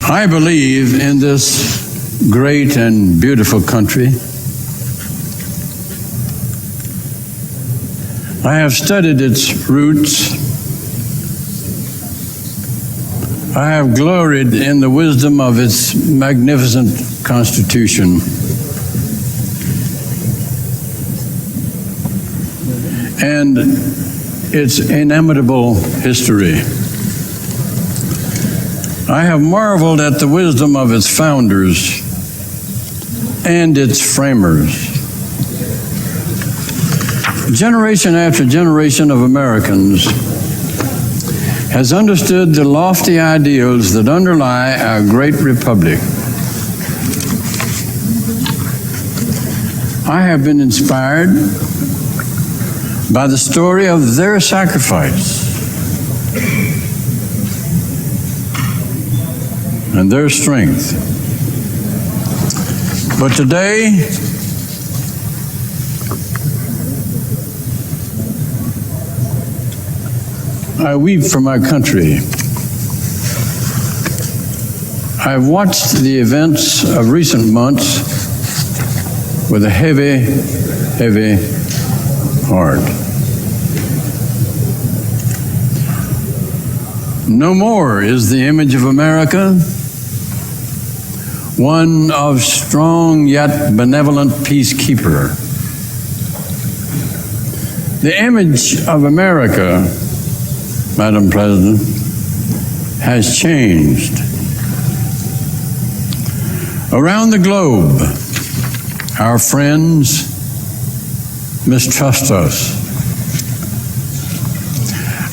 I believe in this great and beautiful country. I have studied its roots. I have gloried in the wisdom of its magnificent Constitution. And its inimitable history. I have marveled at the wisdom of its founders and its framers. Generation after generation of Americans has understood the lofty ideals that underlie our great republic. I have been inspired by the story of their sacrifice and their strength. But today, I weep for my country. I've watched the events of recent months with a heavy, heavy heart. No more is the image of America one of strong yet benevolent peacekeeper. The image of America, Madam President, has changed. Around the globe, our friends mistrust us.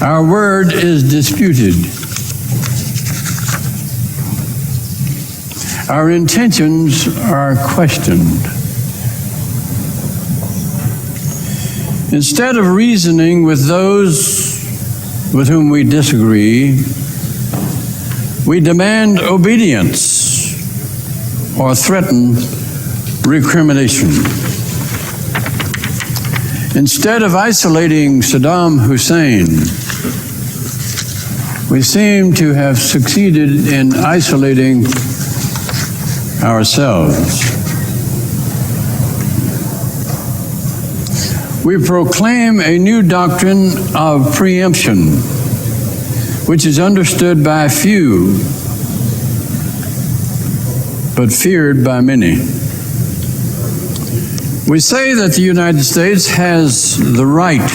Our word is disputed. Our intentions are questioned. Instead of reasoning with those with whom we disagree, we demand obedience or threaten recrimination. Instead of isolating Saddam Hussein, we seem to have succeeded in isolating ourselves. We proclaim a new doctrine of preemption, which is understood by few, but feared by many. We say that the United States has the right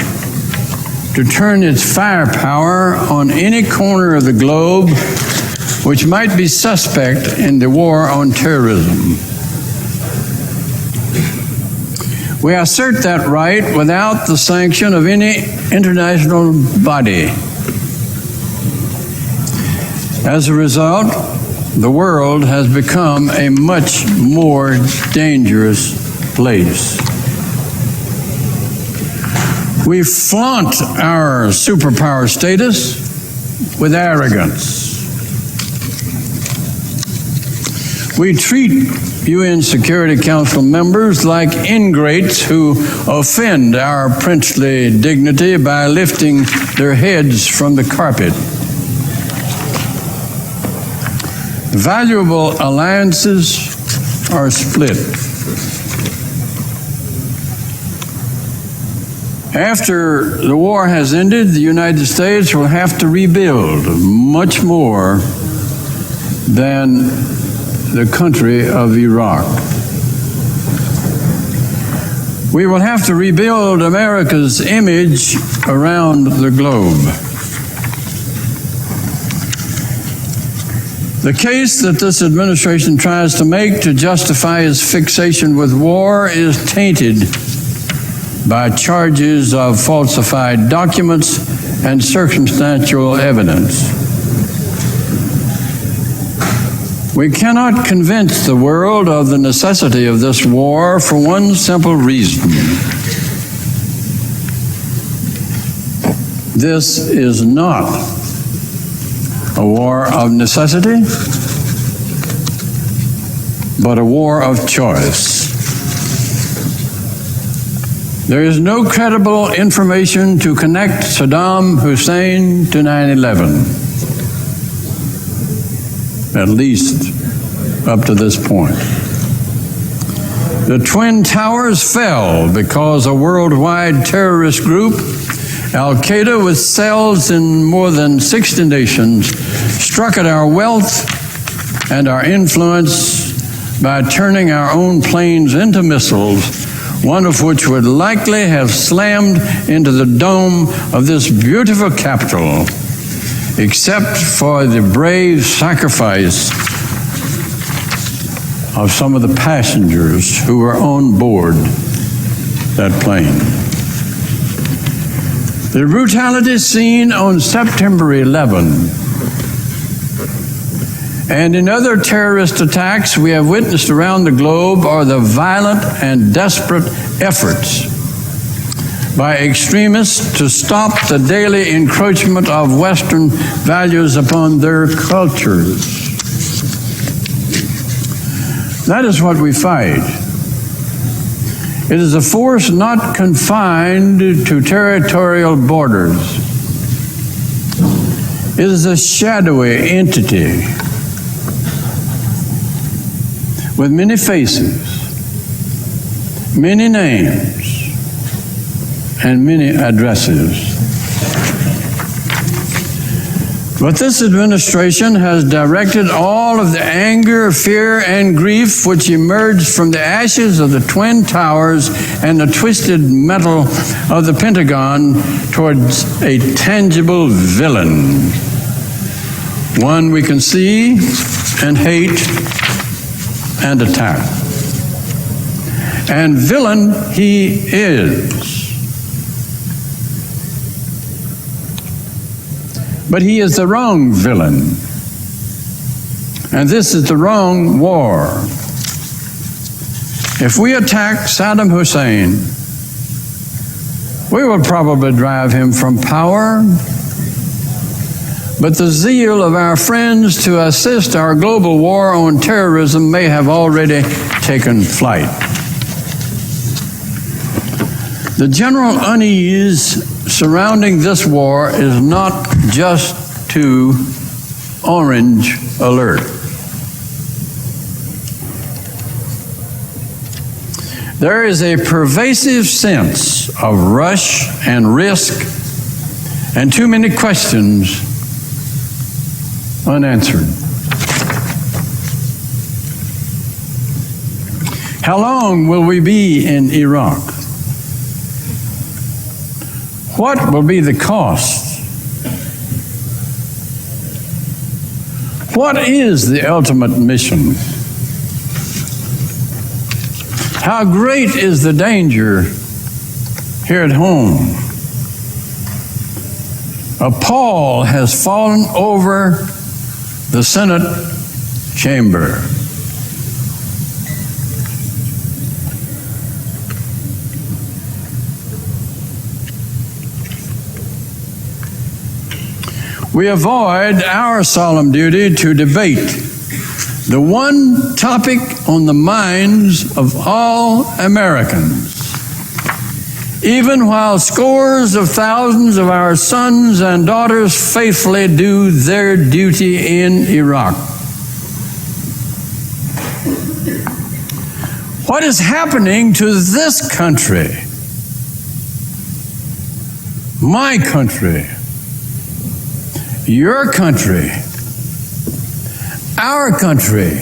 to turn its firepower on any corner of the globe which might be suspect in the war on terrorism. We assert that right without the sanction of any international body. As a result, the world has become a much more dangerous place. We flaunt our superpower status with arrogance. We treat UN Security Council members like ingrates who offend our princely dignity by lifting their heads from the carpet. Valuable alliances are split. After the war has ended, the United States will have to rebuild much more than the country of Iraq. We will have to rebuild America's image around the globe. The case that this administration tries to make to justify its fixation with war is tainted by charges of falsified documents and circumstantial evidence. We cannot convince the world of the necessity of this war for one simple reason. This is not a war of necessity, but a war of choice. There is no credible information to connect Saddam Hussein to 9/11. at least up to this point. The Twin Towers fell because a worldwide terrorist group, Al-Qaeda, with cells in more than 60 nations, struck at our wealth and our influence by turning our own planes into missiles, one of which would likely have slammed into the dome of this beautiful capital, except for the brave sacrifice of some of the passengers who were on board that plane. The brutality seen on September 11 and in other terrorist attacks we have witnessed around the globe are the violent and desperate efforts by extremists to stop the daily encroachment of Western values upon their cultures. That is what we fight. It is a force not confined to territorial borders. It is a shadowy entity with many faces, many names, and many addresses. But this administration has directed all of the anger, fear, and grief which emerged from the ashes of the Twin Towers and the twisted metal of the Pentagon towards a tangible villain, one we can see and hate and attack. And villain he is. But he is the wrong villain. And this is the wrong war. If we attack Saddam Hussein, we will probably drive him from power. But the zeal of our friends to assist our global war on terrorism may have already taken flight. The general unease surrounding this war is not just too orange alert. There is a pervasive sense of rush and risk and too many questions unanswered. How long will we be in Iraq? What will be the cost? What is the ultimate mission? How great is the danger here at home? A pall has fallen over the Senate chamber. We avoid our solemn duty to debate the one topic on the minds of all Americans, even while scores of thousands of our sons and daughters faithfully do their duty in Iraq. What is happening to this country? My country. Your country, our country.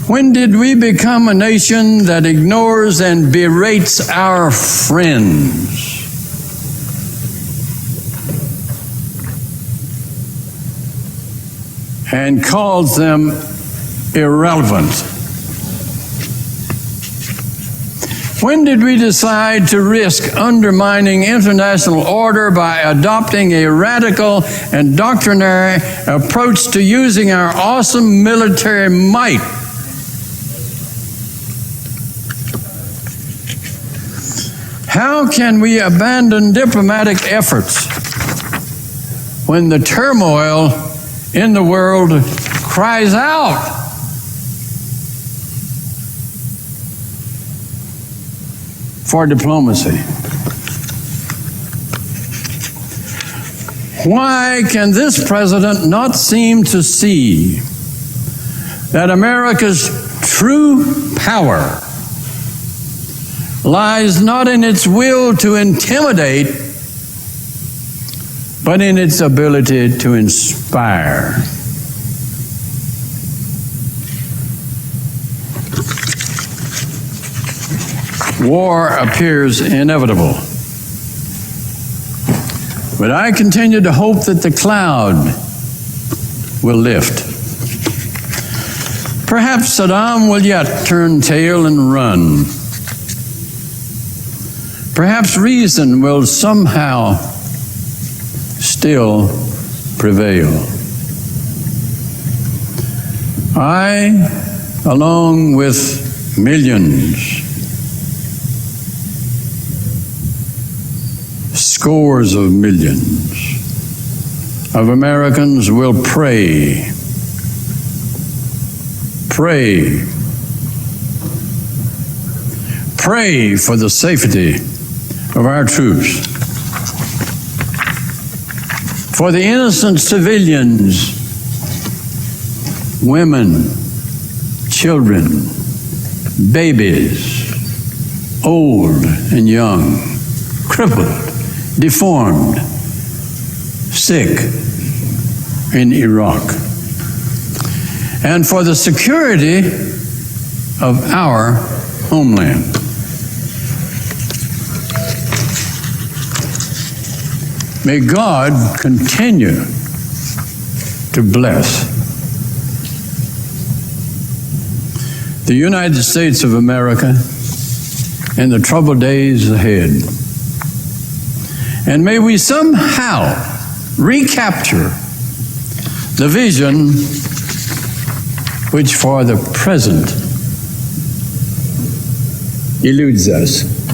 When did we become a nation that ignores and berates our friends? And calls them irrelevant? When did we decide to risk undermining international order by adopting a radical and doctrinary approach to using our awesome military might? How can we abandon diplomatic efforts when the turmoil in the world cries out for diplomacy? Why can this president not seem to see that America's true power lies not in its will to intimidate, but in its ability to inspire? War appears inevitable, but I continue to hope that the cloud will lift. Perhaps Saddam will yet turn tail and run. Perhaps reason will somehow still prevail. I, along with millions, scores of millions of Americans will pray for the safety of our troops, for the innocent civilians, women, children, babies, old and young, crippled, deformed, sick in Iraq, and for the security of our homeland. May God continue to bless the United States of America in the troubled days ahead. And may we somehow recapture the vision which for the present eludes us.